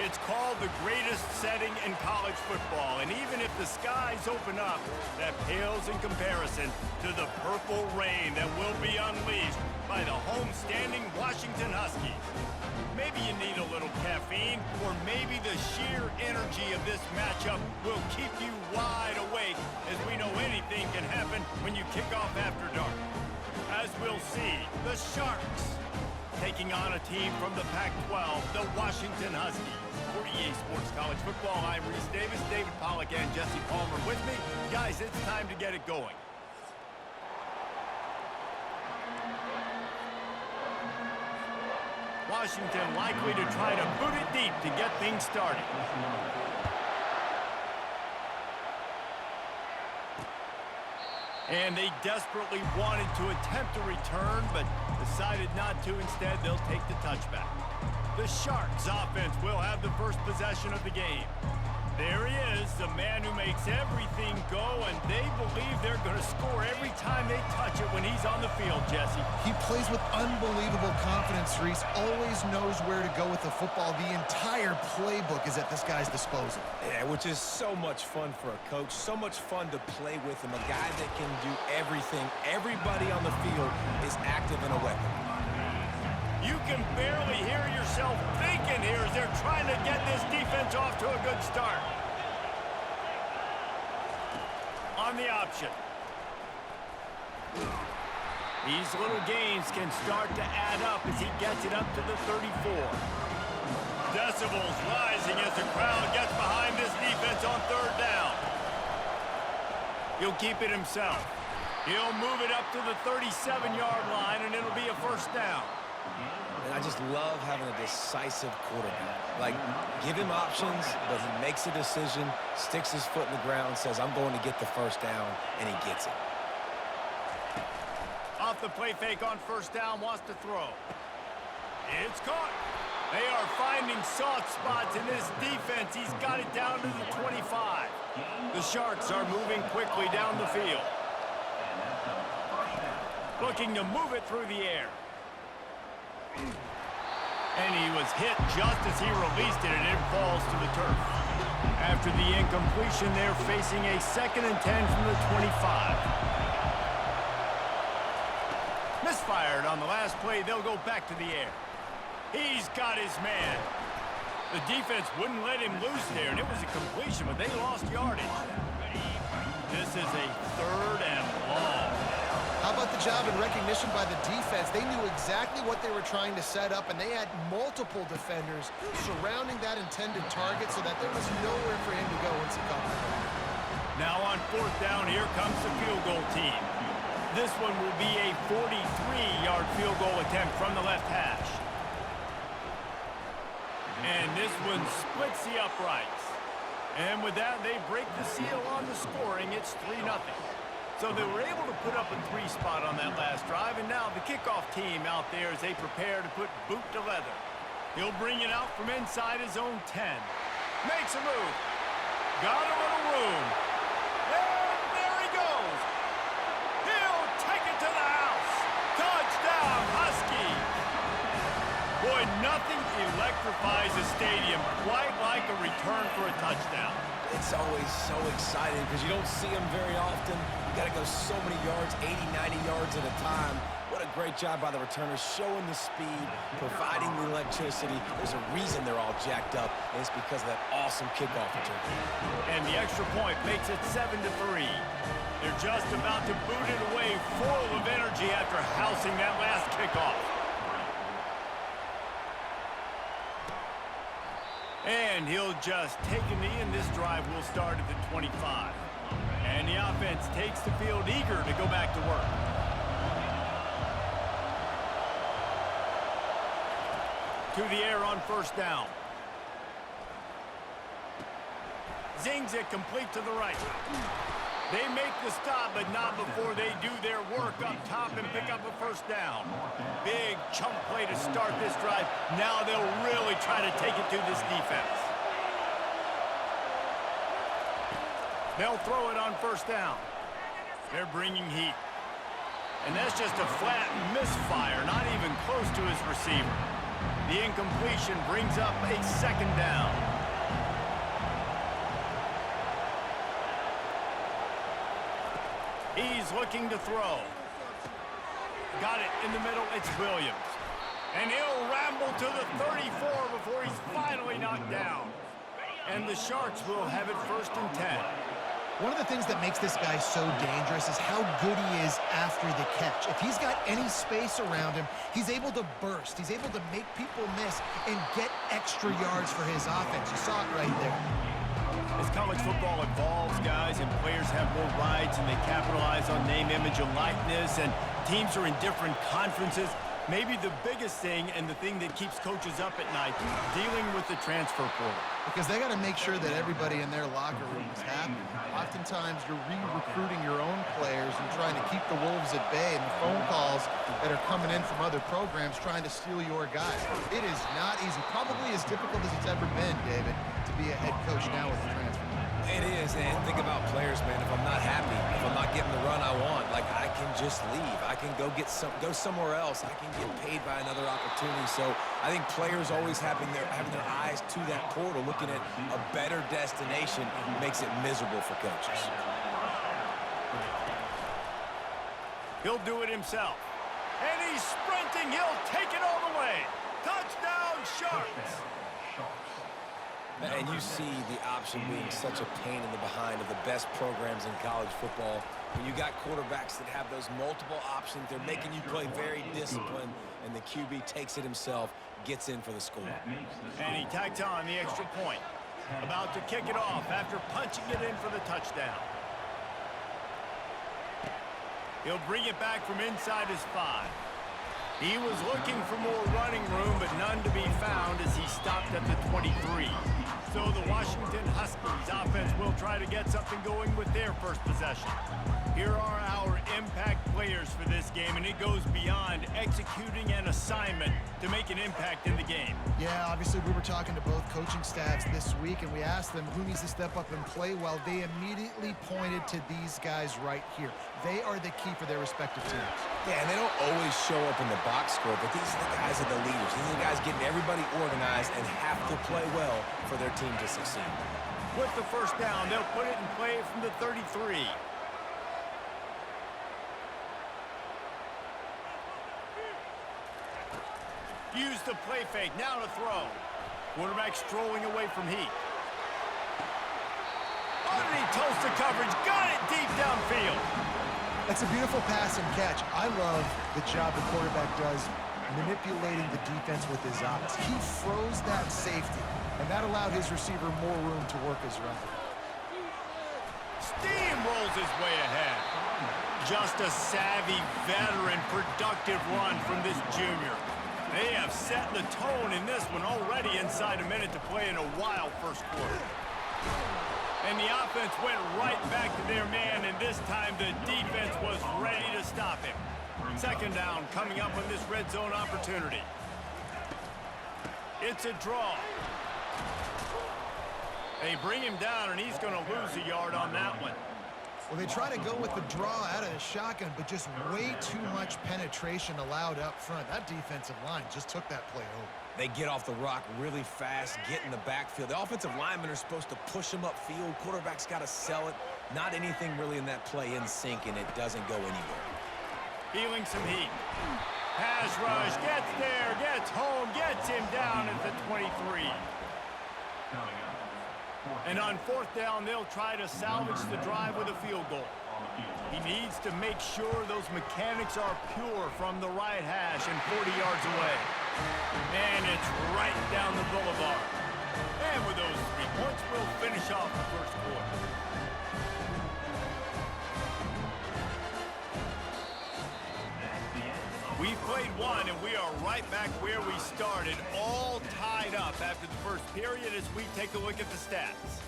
It's called the greatest setting in college football, and even if the skies open up, that pales in comparison to the purple rain that will be unleashed by the home-standing Washington Huskies. Maybe you need a little caffeine, or maybe the sheer energy of this matchup will keep you wide awake, as we know anything can happen when you kick off after dark. As we'll see, the Sharks taking on a team from the Pac-12, the Washington Huskies. For EA Sports College Football, I'm Reese Davis, David Pollack, and Jesse Palmer with me. Guys, it's time to get it going. Washington likely to try to boot it deep to get things started. And they desperately wanted to attempt a return, but decided not to. Instead, they'll take the touchback. The Sharks offense will have the first possession of the game. There he is, the man who makes everything go, and they believe they're going to score every time they touch it when he's on the field, Jesse. He plays with unbelievable confidence, Reese. Always knows where to go with the football. The entire playbook is at this guy's disposal. Yeah, which is so much fun for a coach, so much fun to play with him, a guy that can do everything. Everybody on the field is active in a weapon. You can barely hear yourself thinking here as they're trying to get this defense off to a good start. On the option. These little gains can start to add up as he gets it up to the 34. Decibels rising as the crowd gets behind this defense on third down. He'll keep it himself. He'll move it up to the 37-yard line, and it'll be a first down. And I just love having a decisive quarterback. Like, give him options, but he makes a decision, sticks his foot in the ground, says, I'm going to get the first down, and he gets it. Off the play fake on first down, wants to throw. It's caught. They are finding soft spots in this defense. He's got it down to the 25. The Sharks are moving quickly down the field. Looking to move it through the air. And he was hit just as he released it, and it falls to the turf. After the incompletion, they're facing a 2nd and 10 from the 25. Misfired on the last play. They'll go back to the air. He's got his man. The defense wouldn't let him loose there, and it was a completion, but they lost yardage. This is a 3rd and long. How about the job and recognition by the defense? They knew exactly what they were trying to set up, and they had multiple defenders surrounding that intended target so that there was nowhere for him to go once he got there. Now on 4th down, here comes the field goal team. This one will be a 43-yard field goal attempt from the left hash. And this one splits the uprights. And with that, they break the seal on the scoring. It's 3-0. So they were able to put up a 3 spot on that last drive, and now the kickoff team out there as they prepare to put boot to leather. He'll bring it out from inside his own 10. Makes a move. Got a little room. And there he goes. He'll take it to the house. Touchdown, Huskies. Boy, nothing electrifies a stadium quite like a return for a touchdown. It's always so exciting because you don't see them very often. You got to go so many yards, 80, 90 yards at a time. What a great job by the returners, showing the speed, providing the electricity. There's a reason they're all jacked up, and it's because of that awesome kickoff return. And the extra point makes it 7-3. They're just about to boot it away full of energy after housing that last kickoff. And he'll just take a knee, and this drive will start at the 25. And the offense takes the field eager to go back to work. To the air on first down. Zings it complete to the right. They make the stop, but not before they do their work up top and pick up a first down. Big chunk play to start this drive. Now they'll really try to take it to this defense. They'll throw it on first down. They're bringing heat. And that's just a flat misfire, not even close to his receiver. The incompletion brings up a second down. He's looking to throw. Got it in the middle. It's Williams. And he'll ramble to the 34 before he's finally knocked down. And the Sharks will have it 1st and 10. One of the things that makes this guy so dangerous is how good he is after the catch. If he's got any space around him, he's able to burst. He's able to make people miss and get extra yards for his offense. You saw it right there. As college football evolves, guys, and players have more rights and they capitalize on name, image, and likeness, and teams are in different conferences, maybe the biggest thing and the thing that keeps coaches up at night, dealing with the transfer portal. Because they got to make sure that everybody in their locker room is happy. Oftentimes, you're re-recruiting your own players and trying to keep the wolves at bay, and the phone calls that are coming in from other programs trying to steal your guys. It is not easy. Probably as difficult as it's ever been, David, to be a head coach now with the transfer. It is, and think about players, man. If I'm not happy, if I'm not getting the run I want, like, I can just leave. I can go somewhere else. I can get paid by another opportunity. So I think players always having their eyes to that portal, looking at a better destination, makes it miserable for coaches. He'll do it himself. And he's sprinting. He'll take it all the way. Touchdown, Sharks! And you see the option being such a pain in the behind of the best programs in college football. When you got quarterbacks that have those multiple options, they're making you play very disciplined, and the QB takes it himself, gets in for the score. And he tacked on the extra point. About to kick it off after punching it in for the touchdown. He'll bring it back from inside his 5. He was looking for more running room, but none to be found as he stopped at the 23. So the Washington Huskies offense will try to get something going with their first possession. Here are our impact players for this game, and it goes beyond executing an assignment to make an impact in the game. Yeah, obviously we were talking to both coaching staffs this week, and we asked them who needs to step up and play well. They immediately pointed to these guys right here. They are the key for their respective teams. Yeah, and they don't always show up in the box score, but these are the guys that are the leaders. These are the guys getting everybody organized and have to play well for their team to succeed. With the first down, they'll put it in play from the 33. Use the play fake, now to throw. Quarterback strolling away from Heat. Underneath Tulsa coverage, got it deep downfield. That's a beautiful pass and catch. I love the job the quarterback does manipulating the defense with his eyes. He froze that safety, and that allowed his receiver more room to work his route. Steamrolls his way ahead. Just a savvy, veteran, productive run from this junior. They have set the tone in this one already inside a minute to play in a wild first quarter. And the offense went right back to their man, and this time the defense was ready to stop him. Second down coming up on this red zone opportunity. It's a draw. They bring him down, and he's going to lose a yard on that one. Well, they try to go with the draw out of the shotgun, but just way too much penetration allowed up front. That defensive line just took that play over. They get off the rock really fast, get in the backfield. The offensive linemen are supposed to push them upfield. Quarterback's got to sell it. Not anything really in that play in sync, and it doesn't go anywhere. Feeling some heat. Pass rush, gets there, gets home, gets him down at the 23. And on fourth down, they'll try to salvage the drive with a field goal. He needs to make sure those mechanics are pure from the right hash and 40 yards away. And it's right down the boulevard. And with those 3 points, we'll finish off the first quarter. We've played one, and we are right back where we started, all tied up after the first period as we take a look at the stats.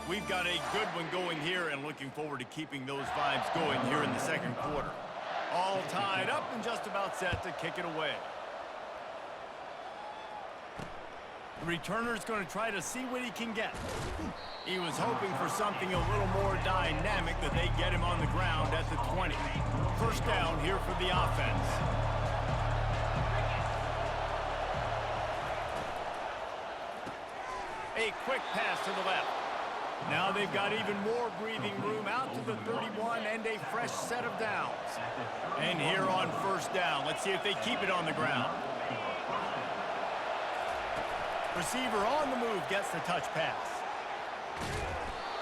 We've got a good one going here, and looking forward to keeping those vibes going here in the second quarter. All tied up and just about set to kick it away. The returner's going to try to see what he can get. He was hoping for something a little more dynamic, but they get him on the ground at the 20. First down here for the offense. A quick pass to the left. Now they've got even more breathing room out to the 31 and a fresh set of downs. And here on first down, let's see if they keep it on the ground. Receiver on the move gets the touch pass.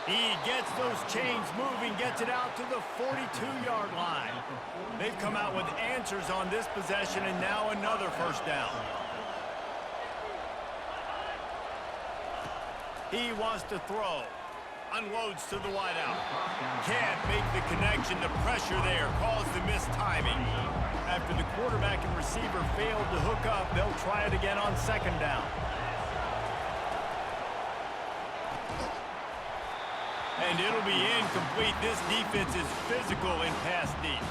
He gets those chains moving, gets it out to the 42-yard line. They've come out with answers on this possession, and now another first down. He wants to throw. Unloads to the wideout. Can't make the connection. The pressure there caused the missed timing. After the quarterback and receiver failed to hook up, they'll try it again on second down. And it'll be incomplete. This defense is physical in pass deep.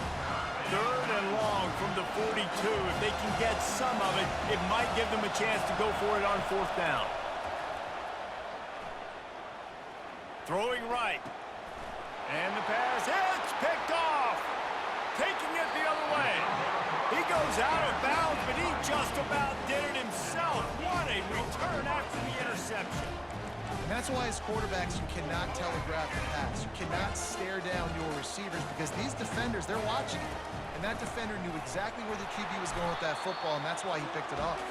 Third and long from the 42. If they can get some of it, it might give them a chance to go for it on fourth down. Throwing right. And the pass, it's picked off. Taking it the other way. He goes out of bounds, but he just about did it himself. What a return after the interception. And that's why as quarterbacks, you cannot telegraph the pass. You cannot stare down your receivers because these defenders, they're watching you. And that defender knew exactly where the QB was going with that football, and that's why he picked it off.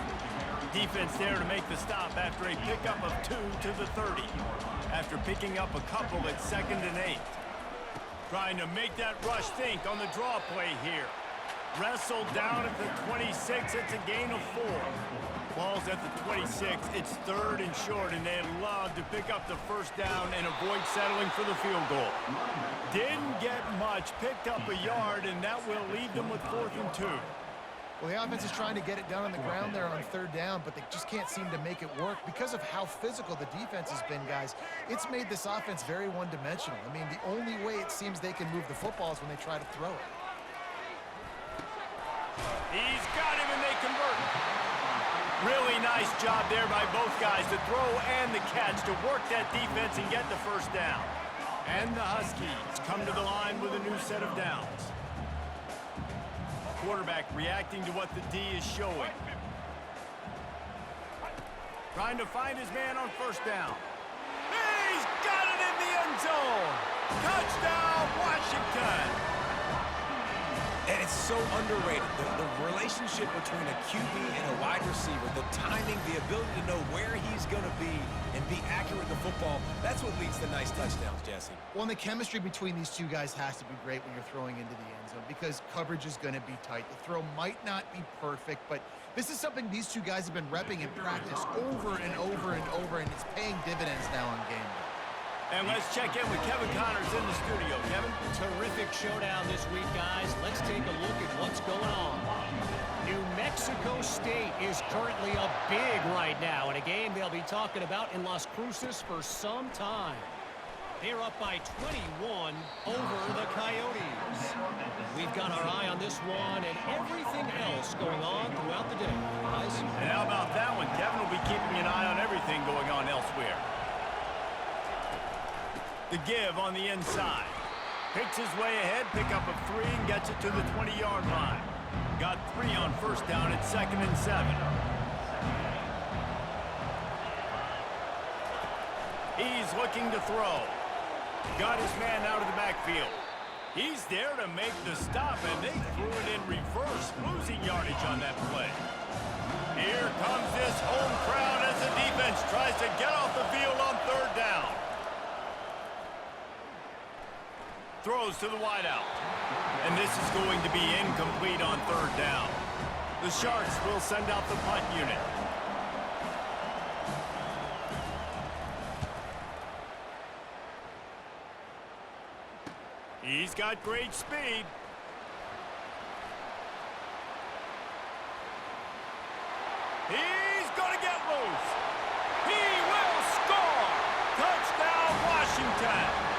Defense there to make the stop after a pickup of 2 to the 30. After picking up a couple at 2nd and 8. Trying to make that rush think on the draw play here. Wrestled down at the 26. It's a gain of 4. Ball's at the 26. It's 3rd and short, and they'd love to pick up the first down and avoid settling for the field goal. Didn't get much. Picked up a yard, and that will leave them with 4th and 2. Well, the offense is trying to get it down on the ground there on third down, but they just can't seem to make it work because of how physical the defense has been, guys. It's made this offense very one-dimensional. I mean, the only way it seems they can move the football is when they try to throw it. He's got him, and they convert. Really nice job there by both guys, the throw and the catch, to work that defense and get the first down. And the Huskies come to the line with a new set of downs. Quarterback reacting to what the D is showing. Trying to find his man on first down. He's got it in the end zone. Touchdown, Washington. And it's so underrated. The relationship between a QB and a wide receiver, the timing, the ability to know where he's going to be and be accurate with the football, that's what leads to nice touchdowns, Jesse. Well, and the chemistry between these two guys has to be great when you're throwing into the end zone because coverage is going to be tight. The throw might not be perfect, but this is something these two guys have been repping in practice over and over and over, and it's paying dividends now on game day. And let's check in with Kevin Connors in the studio. Kevin? Terrific showdown this week, guys. Let's take a look at what's going on. New Mexico State is currently up big right now in a game they'll be talking about in Las Cruces for some time. They're up by 21 over the Coyotes. We've got our eye on this one and everything else going on throughout the day, guys. And how about that one? Kevin will be keeping an eye on everything going on elsewhere. The give on the inside. Picks his way ahead, pick up a 3, and gets it to the 20-yard line. Got 3 on first down at 2nd and 7. He's looking to throw. Got his man out of the backfield. He's there to make the stop, and they threw it in reverse, losing yardage on that play. Here comes this home crowd as the defense tries to get off the field on third down. Throws to the wideout. And this is going to be incomplete on third down. The Sharks will send out the punt unit. He's got great speed. He's going to get loose. He will score. Touchdown, Washington.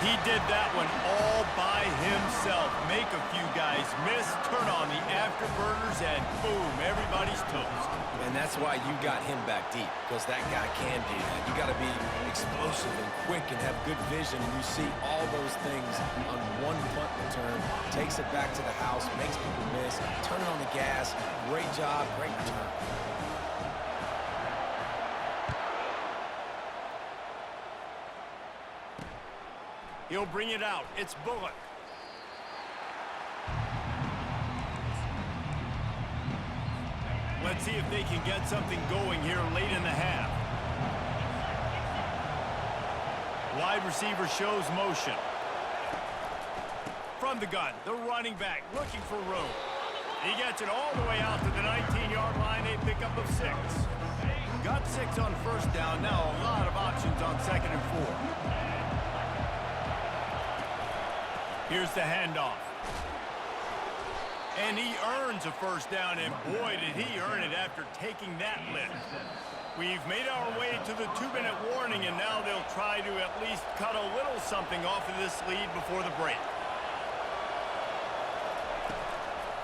He did that one all by himself. Make a few guys miss, turn on the afterburners, and boom, everybody's toast. And that's why you got him back deep, because that guy can do that. You got to be explosive and quick and have good vision, and you see all those things on one punt return. Takes it back to the house, makes people miss, turning on the gas. Great job, great return. He'll bring it out. It's Bullock. Let's see if they can get something going here late in the half. Wide receiver shows motion. From the gun, the running back looking for room. He gets it all the way out to the 19-yard line, a pickup of 6. Got 6 on first down. Now a lot of options on 2nd and 4. Here's the handoff. And he earns a first down, and boy, did he earn it after taking that lift. We've made our way to the 2-minute warning, and now they'll try to at least cut a little something off of this lead before the break.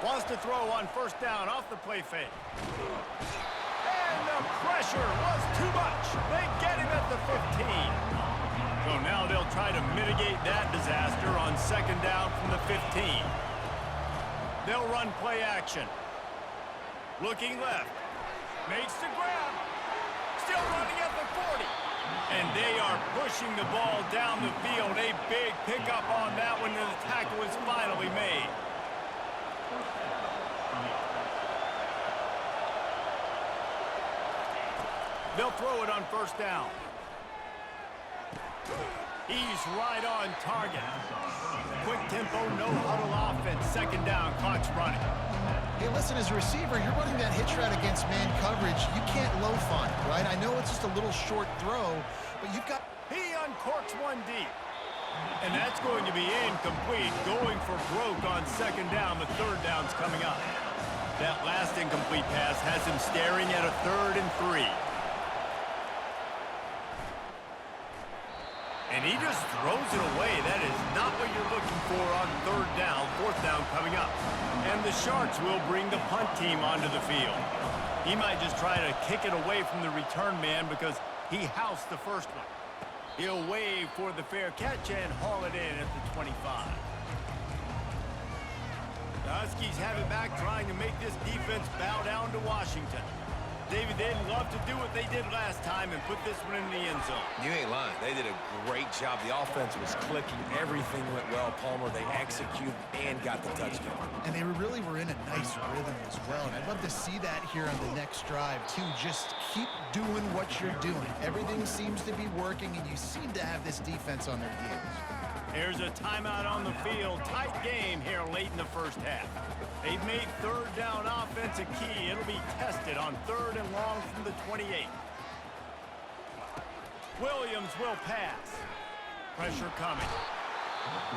Wants to throw on first down off the play fake. And the pressure was too much. They get him at the 15. So now they'll try to mitigate that disaster on 2nd down from the 15. They'll run play action. Looking left. Makes the grab. Still running at the 40. And they are pushing the ball down the field. A big pickup on that one, and the tackle is finally made. They'll throw it on first down. He's right on target. Quick tempo, no huddle offense. 2nd down, clock's running. Hey, listen, as a receiver, you're running that hitch route against man coverage. You can't loaf on it, right? I know it's just a little short throw, but you've got... He uncorks one deep. And that's going to be incomplete. Going for broke on 2nd down. The 3rd down's coming up. That last incomplete pass has him staring at a 3rd and 3. And he just throws it away. That is not what you're looking for on 3rd down. 4th down coming up. And the Sharks will bring the punt team onto the field. He might just try to kick it away from the return man because he housed the first one. He'll wave for the fair catch and haul it in at the 25. The Huskies have it back, trying to make this defense bow down to Washington. David, they'd love to do what they did last time and put this one in the end zone. You ain't lying. They did a great job. The offense was clicking. Everything went well, Palmer. They executed and got the touchdown. And they really were in a nice rhythm as well. And I'd love to see that here on the next drive, too. Just keep doing what you're doing. Everything seems to be working, and you seem to have this defense on their heels. Here's a timeout on the field. Tight game here late in the first half. They've made 3rd down offense a key. It'll be tested on 3rd and long from the 28. Williams will pass. Pressure coming.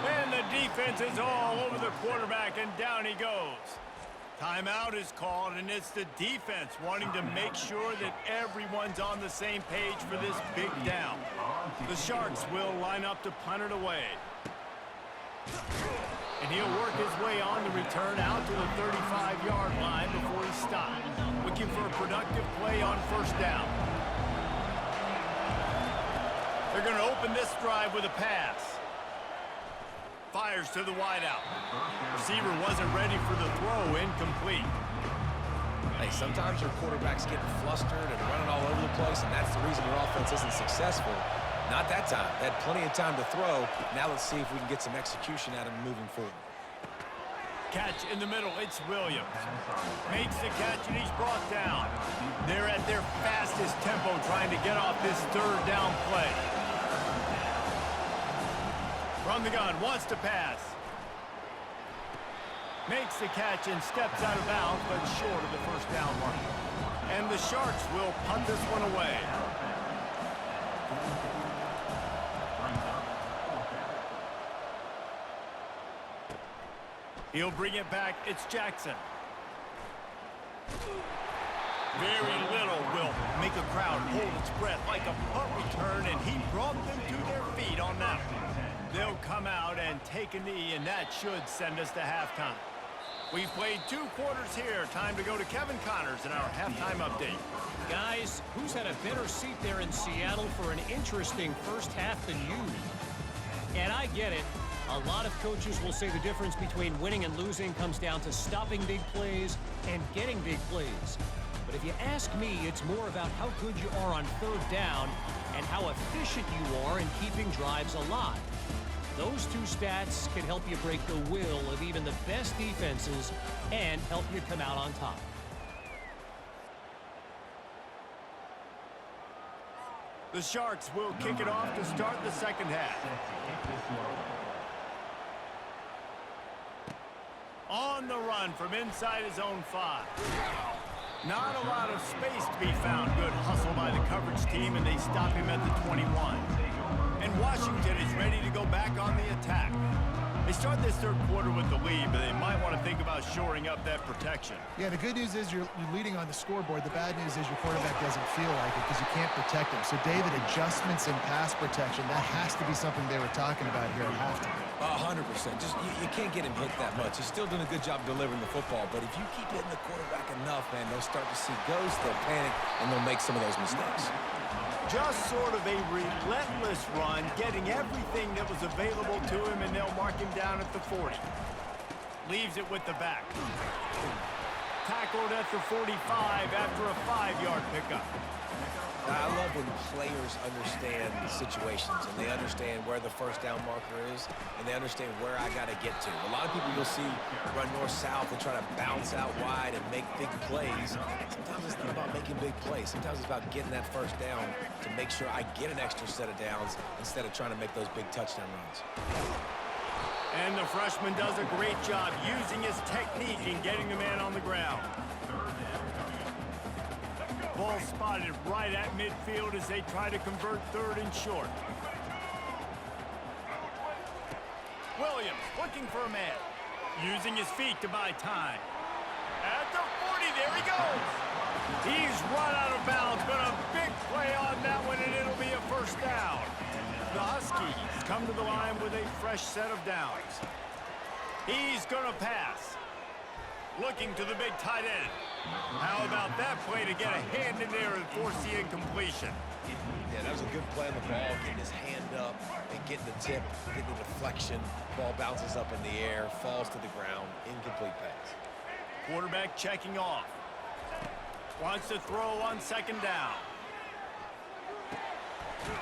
And the defense is all over the quarterback, and down he goes. Timeout is called, and it's the defense wanting to make sure that everyone's on the same page for this big down. The Sharks will line up to punt it away. And he'll work his way on the return out to the 35-yard line before he stops. Looking for a productive play on first down. They're going to open this drive with a pass. Fires to the wideout. Receiver wasn't ready for the throw. Incomplete. Hey, sometimes your quarterback's getting flustered and running all over the place, and that's the reason your offense isn't successful. Not that time. They had plenty of time to throw. Now let's see if we can get some execution out of him moving forward. Catch in the middle. It's Williams. Makes the catch, and he's brought down. They're at their fastest tempo trying to get off this 3rd down play. From the gun, wants to pass. Makes the catch and steps out of bounds, but short of the first down mark. And the Sharks will punt this one away. He'll bring it back. It's Jackson. Very little will make a crowd hold its breath like a punt return, and he brought them to their feet on that one. They'll come out and take a knee, and that should send us to halftime. We've played 2 quarters here. Time to go to Kevin Connors in our halftime update. Guys, who's had a better seat there in Seattle for an interesting first half than you? And I get it. A lot of coaches will say the difference between winning and losing comes down to stopping big plays and getting big plays. But if you ask me, it's more about how good you are on 3rd down and how efficient you are in keeping drives alive. Those 2 stats can help you break the will of even the best defenses and help you come out on top. The Sharks will kick it off to start the second half. On the run from inside his own 5. Not a lot of space to be found. Good hustle by the coverage team, and they stop him at the 21. And Washington is ready to go back on the attack. They start this 3rd quarter with the lead, but they might want to think about shoring up that protection. Yeah, the good news is you're leading on the scoreboard. The bad news is your quarterback doesn't feel like it because you can't protect him. So, David, adjustments in pass protection, that has to be something they were talking about here at halftime. 100%. Just you can't get him hit that much. He's still doing a good job delivering the football, but if you keep hitting the quarterback enough, man, they'll start to see ghosts, they'll panic, and they'll make some of those mistakes. Just sort of a relentless run, getting everything that was available to him, and they'll mark him down at the 40. Leaves it with the back. Tackled at the 45 after a 5-yard pickup. I love when players understand situations and they understand where the first down marker is and they understand where I got to get to. A lot of people you'll see run north-south and try to bounce out wide and make big plays. Sometimes it's not about making big plays. Sometimes it's about getting that first down to make sure I get an extra set of downs instead of trying to make those big touchdown runs. And the freshman does a great job using his technique and getting the man on the ground. Ball spotted right at midfield as they try to convert 3rd and short. Williams looking for a man. Using his feet to buy time. At the 40, there he goes. He's run out of bounds, but a big play on that one, and it'll be a first down. The Huskies come to the line with a fresh set of downs. He's going to pass. Looking to the big tight end. How about that play to get a hand in there and force the incompletion? Yeah, that was a good play on the ball, getting his hand up and getting the tip, getting the deflection. Ball bounces up in the air, falls to the ground, incomplete pass. Quarterback checking off. Wants to throw on 2nd down.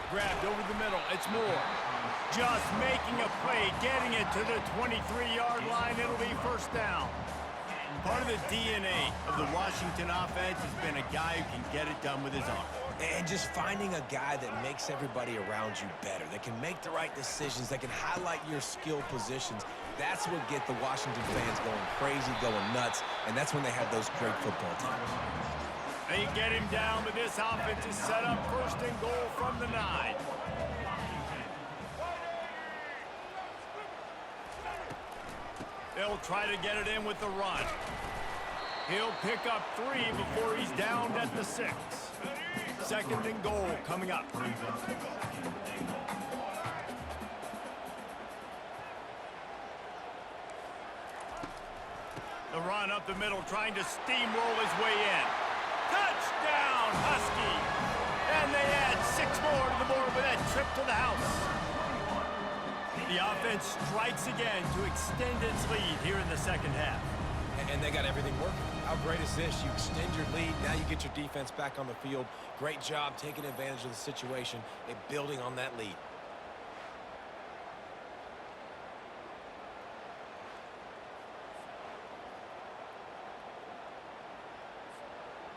Grabbed over the middle. It's Moore. Just making a play, getting it to the 23-yard line. It'll be first down. Part of the DNA of the Washington offense has been a guy who can get it done with his arm. And just finding a guy that makes everybody around you better, that can make the right decisions, that can highlight your skill positions. That's what gets the Washington fans going crazy, going nuts, and that's when they have those great football teams. They get him down, but this offense is set up 1st and goal from the 9. They'll try to get it in with the run. He'll pick up 3 before he's down at the 6. 2nd and goal coming up. The run up the middle, trying to steamroll his way in. Touchdown, Huskies! And they add 6 more to the board with that trip to the house. The offense strikes again to extend its lead here in the second half. And they got everything working. How great is this? You extend your lead, now you get your defense back on the field. Great job taking advantage of the situation and building on that lead.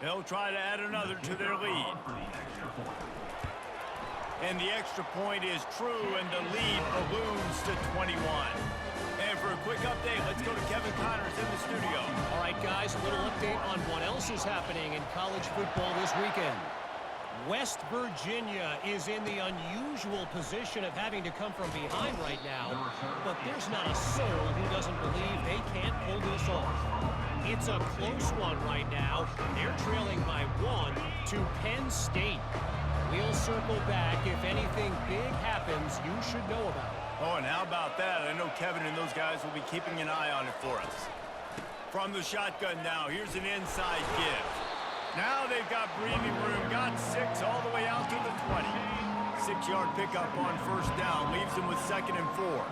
They'll try to add another to their lead. And the extra point is true, and the lead balloons to 21. And for a quick update, let's go to Kevin Connors in the studio. All right, guys, a little update on what else is happening in college football this weekend. West Virginia is in the unusual position of having to come from behind right now, but there's not a soul who doesn't believe they can't pull this off. It's a close one right now. They're trailing by 1 to Penn State. We'll circle back if anything big happens you should know about. Oh, and how about that? I know Kevin and those guys will be keeping an eye on it for us. From the shotgun now, here's an inside give. Now they've got breathing room, got 6 all the way out to the 20. 6-yard pickup on first down, leaves them with 2nd and 4.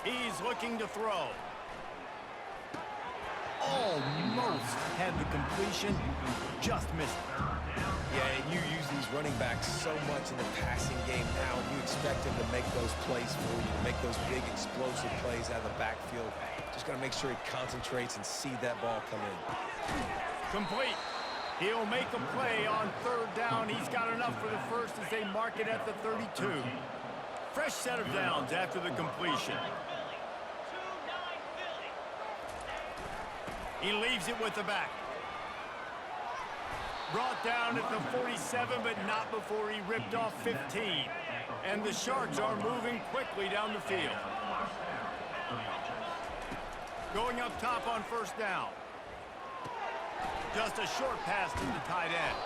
He's looking to throw. Almost had the completion, just missed it. Yeah, and you use these running backs so much in the passing game now, and you expect them to make those plays for you, to make those big explosive plays out of the backfield. Just got to make sure he concentrates and see that ball come in. Complete. He'll make a play on 3rd down. He's got enough for the first as they mark it at the 32. Fresh set of downs after the completion. He leaves it with the back. Brought down at the 47, but not before he ripped off 15. And the Sharks are moving quickly down the field. Going up top on first down. Just a short pass to the tight end.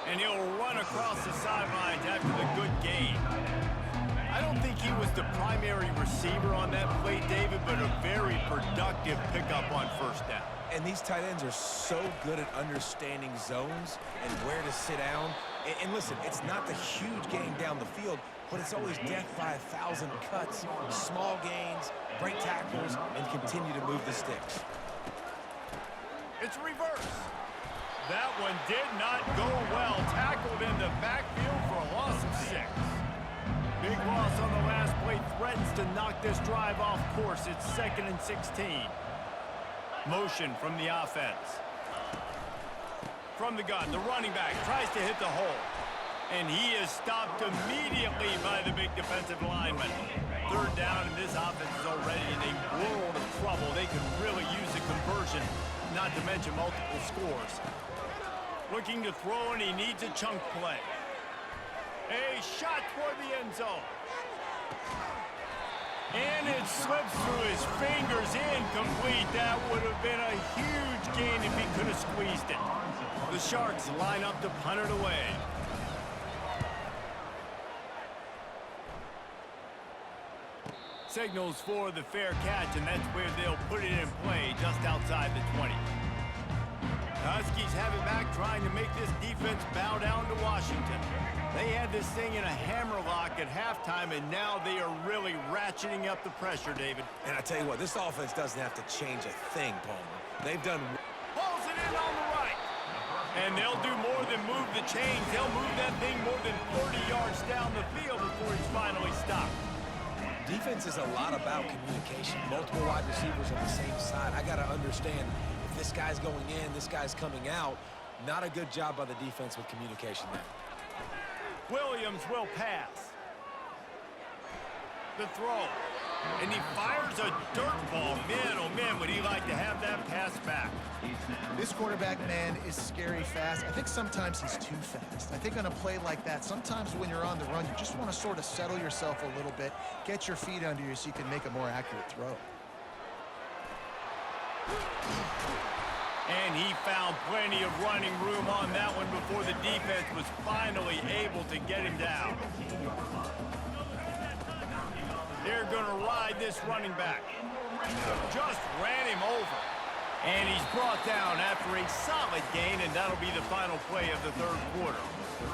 And he'll run across the sidelines after the good gain. I don't think he was the primary receiver on that play, David, but a very productive pickup on first down. And these tight ends are so good at understanding zones and where to sit down. And listen, it's not the huge gain down the field, but it's always death by 1,000 cuts, small gains, break tackles, and continue to move the sticks. It's reverse. That one did not go well. Tackled in the backfield for a loss of 6. Big loss on the last play, threatens to knock this drive off course. It's 2nd and 16. Motion from the offense. From the gun, the running back tries to hit the hole. And he is stopped immediately by the big defensive lineman. 3rd down, and this offense is already in a world of trouble. They could really use a conversion, not to mention multiple scores. Looking to throw, and he needs a chunk play. A shot toward the end zone. And it slips through his fingers, incomplete. That would have been a huge gain if he could have squeezed it. The Sharks line up to punt it away. Signals for the fair catch, and that's where they'll put it in play, just outside the 20. The Huskies have it back, trying to make this defense bow down to Washington. They had this thing in a hammerlock at halftime, and now they are really ratcheting up the pressure, David. And I tell you what, this offense doesn't have to change a thing, Palmer. They've done... Pulls it in on the right. And they'll do more than move the chains. They'll move that thing more than 30 yards down the field before he's finally stopped. Defense is a lot about communication. Multiple wide receivers on the same side. I got to understand, if this guy's going in, this guy's coming out, not a good job by the defense with communication there. Williams will pass. The throw. And he fires a dirt ball. Man, oh man, would he like to have that pass back. This quarterback, man, is scary fast. I think sometimes he's too fast. I think on a play like that, sometimes when you're on the run, you just want to sort of settle yourself a little bit, get your feet under you so you can make a more accurate throw. And he found plenty of running room on that one before the defense was finally able to get him down. They're going to ride this running back. Just ran him over. And he's brought down after a solid gain, and that'll be the final play of the 3rd quarter.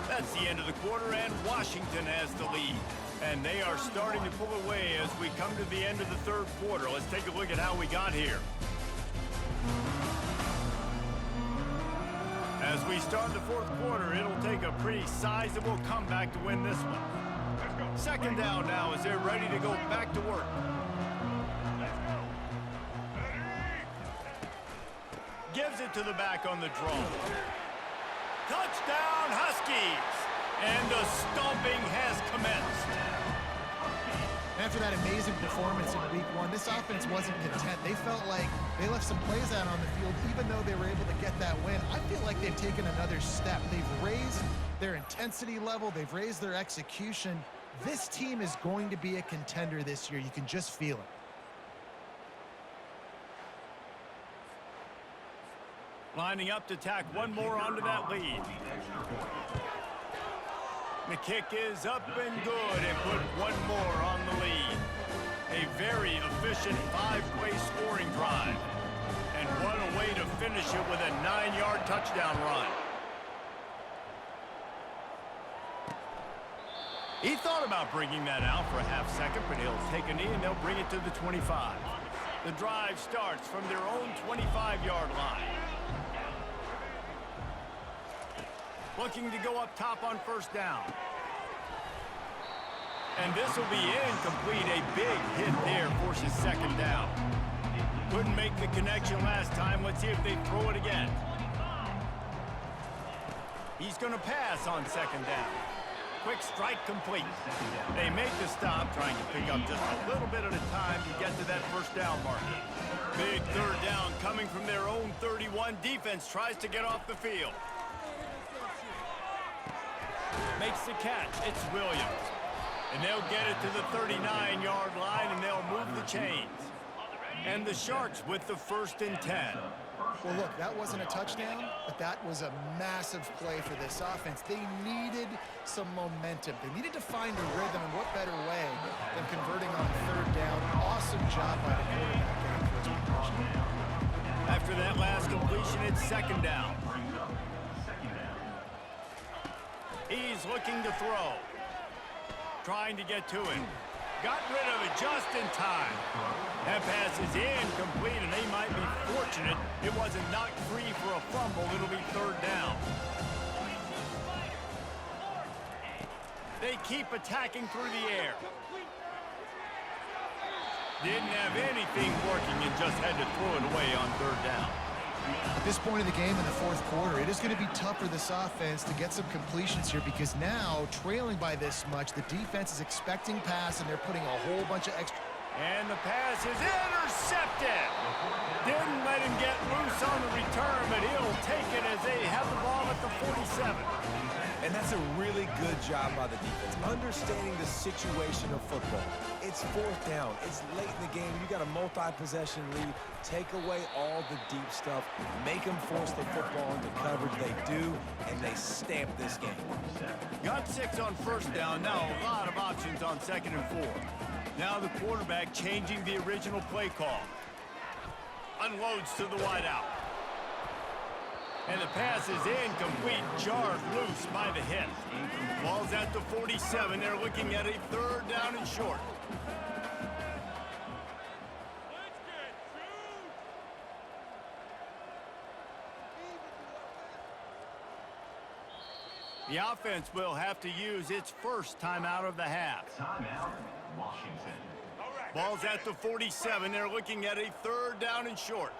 That's the end of the quarter, and Washington has the lead. And they are starting to pull away as we come to the end of the 3rd quarter. Let's take a look at how we got here. As we start the 4th quarter, it'll take a pretty sizable comeback to win this one. 2nd down now as they're ready to go back to work. Gives it to the back on the draw. Touchdown, Huskies! And the stomping has commenced. After that amazing performance in Week 1, this offense wasn't content. They felt like they left some plays out on the field, even though they were able to get that win. I feel like they've taken another step. They've raised their intensity level. They've raised their execution. This team is going to be a contender this year. You can just feel it. Lining up to tack one more onto that lead. The kick is up and good and put one more on the lead. A very efficient 5-play scoring drive. And what a way to finish it with a 9-yard touchdown run. He thought about bringing that out for a half second, but he'll take a knee and they'll bring it to the 25. The drive starts from their own 25-yard line. Looking to go up top on first down. And this will be incomplete. A big hit there forces second down. Couldn't make the connection last time. Let's see if they throw it again. He's going to pass on second down. Quick strike complete. They make the stop, trying to pick up just a little bit at a time to get to that first down marker. Big third down coming from their own 31. Defense tries to get off the field. Makes the catch. It's Williams. And they'll get it to the 39-yard line, and they'll move the chains. And the Sharks with the 1st and 10. Well, look, that wasn't a touchdown, but that was a massive play for this offense. They needed some momentum. They needed to find a rhythm, and what better way than converting on third down. Awesome job by the quarterback getting to his completion. After that last completion, it's second down. He's looking to throw. Trying to get to him. Got rid of it just in time. That pass is incomplete, and they might be fortunate it wasn't knocked free for a fumble. It'll be third down. They keep attacking through the air. Didn't have anything working and just had to throw it away on third down. At this point in the game in the fourth quarter, it is going to be tough for this offense to get some completions here because now, trailing by this much, the defense is expecting pass, and they're putting a whole bunch of extra... And the pass is intercepted. Didn't let him get loose on the return, but he'll take it as they have the ball at the 47. And that's a really good job by the defense, understanding the situation of football. It's fourth down. It's late in the game. You got a multi-possession lead. Take away all the deep stuff. Make them force the football into coverage. They do, and they stamp this game. Got 6 on first down. Now a lot of options on 2nd and 4. Now the quarterback changing the original play call. Unloads to the wideout. And the pass is incomplete, jarred loose by the hit. Ball's at the 47. They're looking at a third down and short. The offense will have to use its first timeout of the half. Timeout, Washington. Ball's at the 47. They're looking at a third down and short.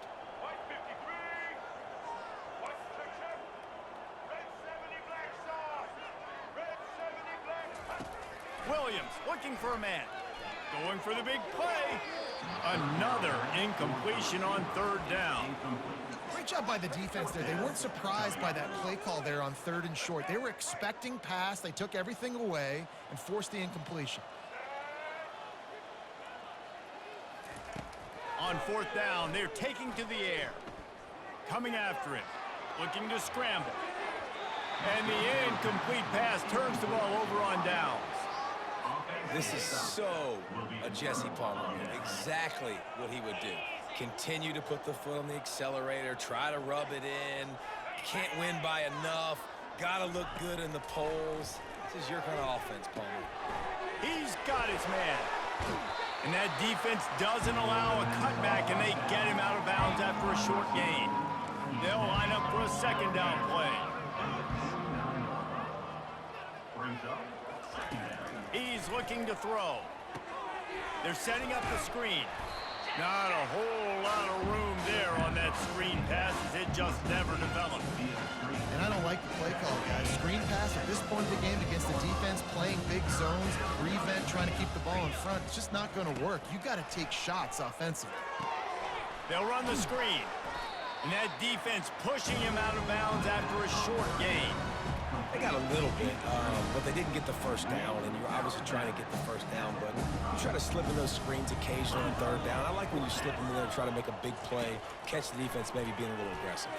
Williams looking for a man. Going for the big play. Another incompletion on third down. Great job by the defense there. They weren't surprised by that play call there on 3rd and short. They were expecting pass. They took everything away and forced the incompletion. On 4th down, they're taking to the air. Coming after it. Looking to scramble. And the incomplete pass turns the ball over on downs. This is so a Jesse Palmer move. Exactly what he would do. Continue to put the foot on the accelerator, try to rub it in. Can't win by enough. Gotta look good in the polls. This is your kind of offense, Palmer. He's got his man. And that defense doesn't allow a cutback, and they get him out of bounds after a short gain. They'll line up for a second down play. He's looking to throw. They're setting up the screen. Not a whole lot of room there on that screen pass as it just never developed. And I don't like the play call, guys. Screen pass at this point in the game against the defense, playing big zones, prevent, trying to keep the ball in front. It's just not going to work. You got to take shots offensively. They'll run the screen. And that defense pushing him out of bounds after a short gain. They got a little bit, but they didn't get the first down, and you're obviously trying to get the first down, but you try to slip in those screens occasionally on third down. I like when you slip in there and try to make a big play, catch the defense maybe being a little aggressive.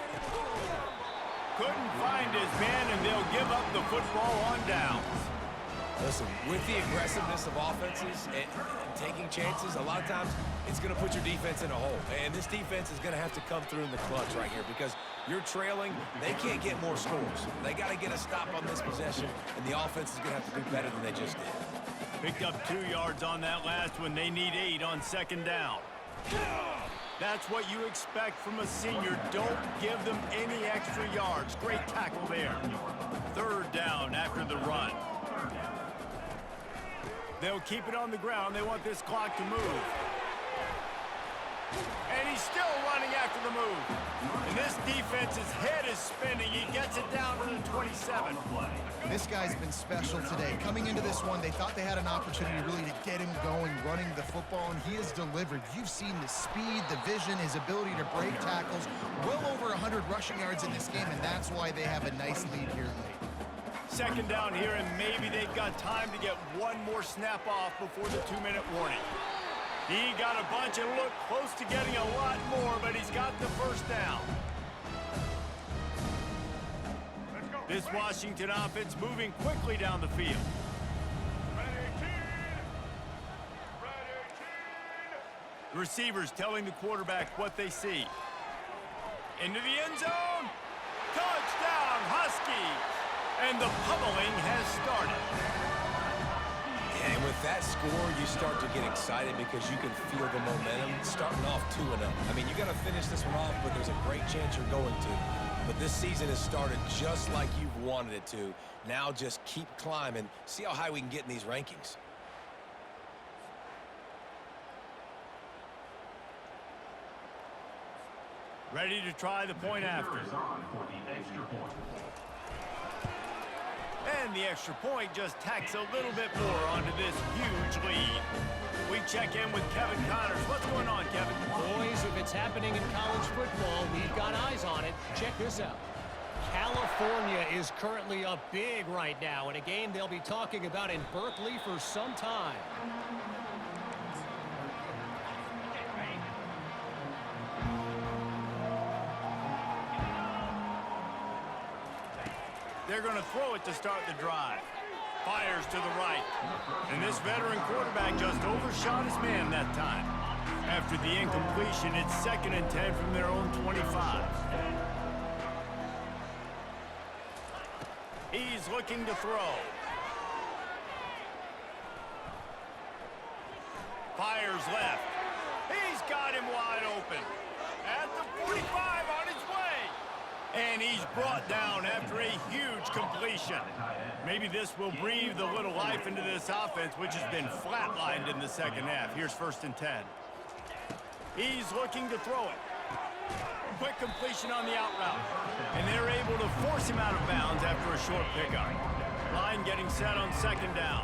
couldn't find his man, and they'll give up the football on downs. Listen, with the aggressiveness of offenses and taking chances, a lot of times it's going to put your defense in a hole. And this defense is going to have to come through in the clutch right here because you're trailing. They can't get more scores. They got to get a stop on this possession, and the offense is going to have to do better than they just did. Picked up 2 yards on that last one. They need 8 on second down. That's what you expect from a senior. Don't give them any extra yards. Great tackle there. Third down after the run. They'll keep it on the ground. They want this clock to move. And he's still running after the move. And this defense's head is spinning. He gets it down to the 27. This guy's been special today. Coming into this one, they thought they had an opportunity really to get him going, running the football, and he has delivered. You've seen the speed, the vision, his ability to break tackles. Well over 100 rushing yards in this game, and that's why they have a nice lead here late. Second down here, and maybe they've got time to get one more snap off before the 2-minute warning. He got a bunch and looked close to getting a lot more, but he's got the first down. This Washington offense moving quickly down the field. The receivers telling the quarterback what they see. Into the end zone. Touchdown, Huskies! And the pummeling has started. And with that score, you start to get excited because you can feel the momentum starting off 2-0. I mean, you got to finish this one off, but there's a great chance you're going to. But this season has started just like you've wanted it to. Now just keep climbing. See how high we can get in these rankings. Ready to try the point after. And the extra point just tacks a little bit more onto this huge lead. We check in with Kevin Connors. What's going on, Kevin? Boys, if it's happening in college football, we've got eyes on it. Check this out. California is currently up big right now in a game they'll be talking about in Berkeley for some time. They're going to throw it to start the drive. Fires to the right. And this veteran quarterback just overshot his man that time. After the incompletion, it's 2nd and 10 from their own 25. He's looking to throw. Fires left. He's got him wide open. At the 45 on his way. And he's brought down after a huge completion. Maybe this will breathe a little life into this offense, which has been flatlined in the second half. Here's 1st and 10. He's looking to throw it. Quick completion on the out route. And they're able to force him out of bounds after a short pickup. Line getting set on 2nd down.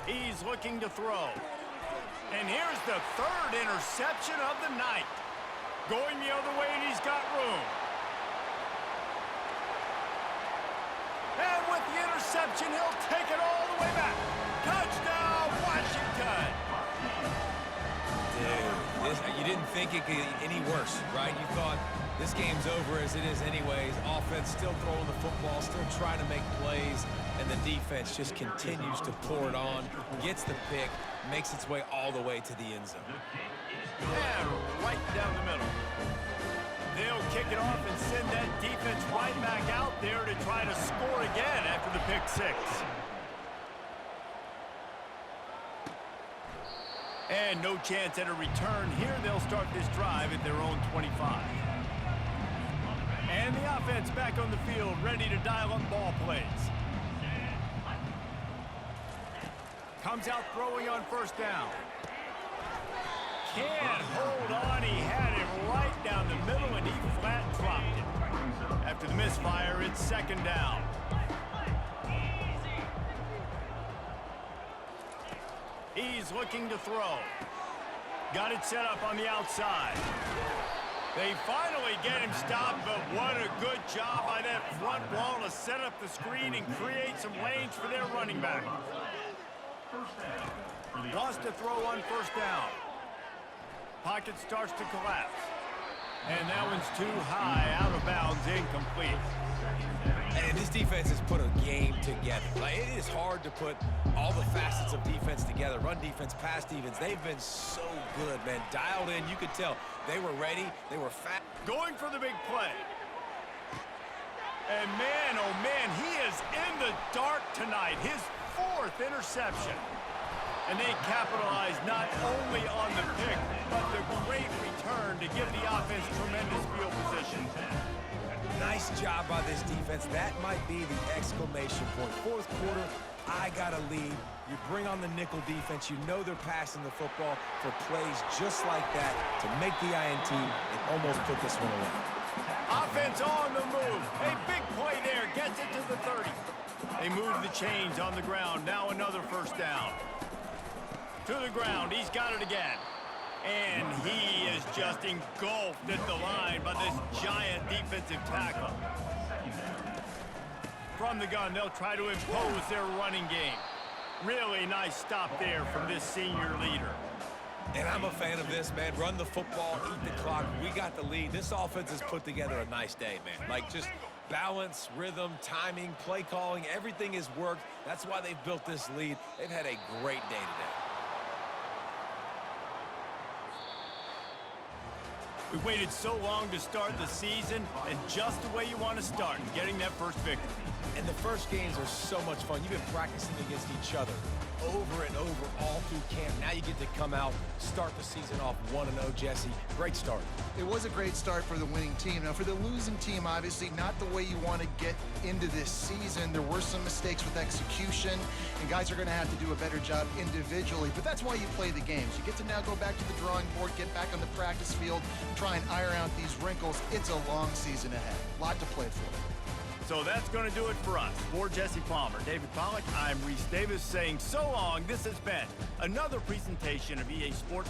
He's looking to throw. And here's the 3rd interception of the night. Going the other way, and he's got room. And with the interception, he'll take it all the way back. Touchdown, Washington! Dude, you didn't think it could get any worse, right? You thought this game's over as it is anyways. Offense still throwing the football, still trying to make plays, and the defense just continues to pour it on, gets the pick, makes its way all the way to the end zone. And right down the middle. They'll kick it off and send that defense right back out there to try to score again after the pick 6. And no chance at a return here. They'll start this drive at their own 25. And the offense back on the field, ready to dial up ball plays. Comes out throwing on 1st down. Can't hold on. He had it right down the middle, and he flat dropped it. After the misfire, it's 2nd down. He's looking to throw. Got it set up on the outside. They finally get him stopped, but what a good job by that front wall to set up the screen and create some lanes for their running back. Lost to throw on 1st down. Pocket starts to collapse. And that one's too high, out of bounds, incomplete. And this defense has put a game together. Like, it is hard to put all the facets of defense together. Run defense, pass defense. They've been so good, man. Dialed in. You could tell they were ready. They were fat. Going for the big play. And man, oh man, he is in the dark tonight. His 4th interception. And they capitalized not only on the pick, but the great return to give the offense tremendous field position. Nice job by this defense. That might be the exclamation point. 4th quarter, I got a lead. You bring on the nickel defense. You know they're passing the football for plays just like that to make the INT and almost put this one away. Offense on the move. A big play there. Gets it to the 30. They move the chains on the ground. Now another first down. To the ground. He's got it again. And he is just engulfed at the line by this giant defensive tackle. From the gun, they'll try to impose their running game. Really nice stop there from this senior leader. And I'm a fan of this, man. Run the football, eat the clock. We got the lead. This offense has put together a nice day, man. Like, just balance, rhythm, timing, play calling, everything has worked. That's why they've built this lead. They've had a great day today. We waited so long to start the season, and just the way you want to start, getting that first victory. And the first games are so much fun. You've been practicing against each other over and over all through camp. Now you get to come out, start the season off 1-0, Jesse. Great start. It was a great start for the winning team. Now, for the losing team, obviously not the way you want to get into this season. There were some mistakes with execution, and guys are going to have to do a better job individually. But that's why you play the games. You get to now go back to the drawing board, get back on the practice field, try and iron out these wrinkles. It's a long season ahead. A lot to play for. So that's going to do it for us. For Jesse Palmer, David Pollack, I'm Reese Davis saying so long. This has been another presentation of EA Sports